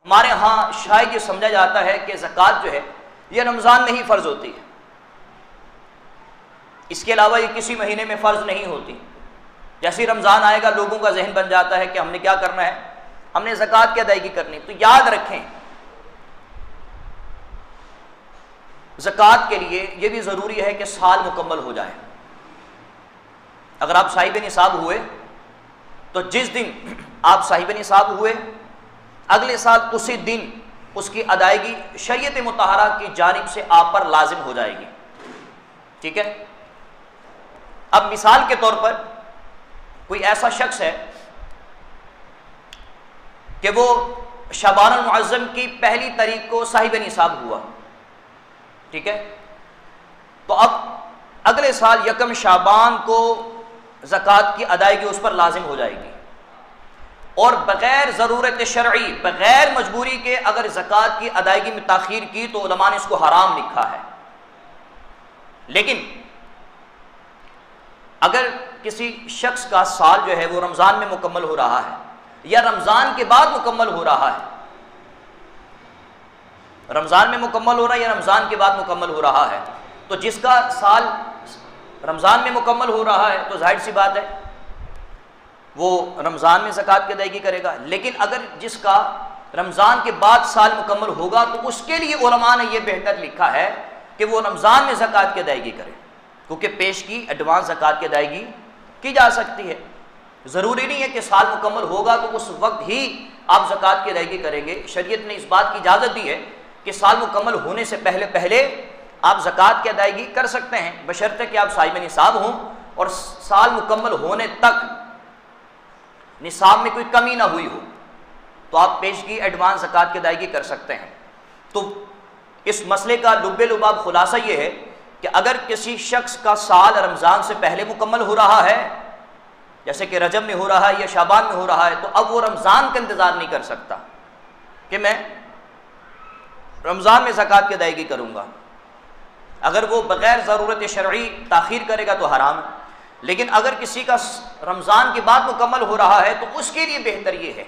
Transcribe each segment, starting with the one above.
ہمارے ہاں شاید یہ سمجھا جاتا ہے کہ زکوٰۃ جو ہے یہ رمضان میں ہی فرض ہوتی ہے، اس کے علاوہ یہ کسی مہینے میں فرض نہیں ہوتی۔ جیسے ہی رمضان آئے گا لوگوں کا ذہن بن جاتا ہے کہ ہم نے کیا کرنا ہے، ہم نے زکوٰۃ کی ادائیگی کرنی۔ تو یاد رکھیں زکوٰۃ کے لیے یہ بھی ضروری ہے کہ سال مکمل ہو جائے۔ اگر آپ صاحب نصاب ہوئے تو جس دن آپ صاحب نصاب ہوئے اگلے سال اسی دن اس کی ادائیگی شریعت مطہرہ کی جانب سے آپ پر لازم ہو جائے گی، ٹھیک ہے۔ اب مثال کے طور پر کوئی ایسا شخص ہے کہ وہ شعبان المعظم کی پہلی تاریخ کو صاحب نصاب ہوا، ٹھیک ہے، تو اب اگلے سال یکم شعبان کو زکوٰۃ کی ادائیگی اس پر لازم ہو جائے گی، اور بغیر ضرورت شرعی، بغیر مجبوری کے اگر زکوٰۃ کی ادائیگی میں تاخیر کی تو علماء نے اس کو حرام لکھا ہے۔ لیکن اگر کسی شخص کا سال جو ہے وہ رمضان میں مکمل ہو رہا ہے یا رمضان کے بعد مکمل ہو رہا ہے، رمضان میں مکمل ہو رہا ہے یا رمضان کے بعد مکمل ہو رہا ہے، تو جس کا سال رمضان میں مکمل ہو رہا ہے تو ظاہر سی بات ہے وہ رمضان میں زکوٰۃ کی ادائیگی کرے گا۔ لیکن اگر جس کا رمضان کے بعد سال مکمل ہوگا تو اس کے لیے علماء نے یہ بہتر لکھا ہے کہ وہ رمضان میں زکوٰۃ کی ادائیگی کرے، کیونکہ پیش کی ایڈوانس زکوٰۃ کی ادائیگی کی جا سکتی ہے۔ ضروری نہیں ہے کہ سال مکمل ہوگا تو اس وقت ہی آپ زکوٰۃ کی ادائیگی کریں گے۔ شریعت نے اس بات کی اجازت دی ہے کہ سال مکمل ہونے سے پہلے پہلے آپ زکوٰۃ کی ادائیگی کر سکتے ہیں، بشرطے کہ آپ صاحب نصاب ہوں اور سال مکمل ہونے تک نصاب میں کوئی کمی نہ ہوئی ہو، تو آپ پیشگی ایڈوانس زکوٰۃ کی ادائیگی کر سکتے ہیں۔ تو اس مسئلے کا لب لباب خلاصہ یہ ہے کہ اگر کسی شخص کا سال رمضان سے پہلے مکمل ہو رہا ہے، جیسے کہ رجب میں ہو رہا ہے یا شعبان میں ہو رہا ہے، تو اب وہ رمضان کا انتظار نہیں کر سکتا کہ میں رمضان میں زکوٰۃ کی ادائیگی کروں گا۔ اگر وہ بغیر ضرورت شرعی تاخیر کرے گا تو حرام ہے، لیکن اگر کسی کا رمضان کے بعد مکمل ہو رہا ہے تو اس کے لیے بہتر یہ ہے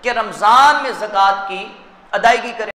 کہ رمضان میں زکوٰۃ کی ادائیگی کرے۔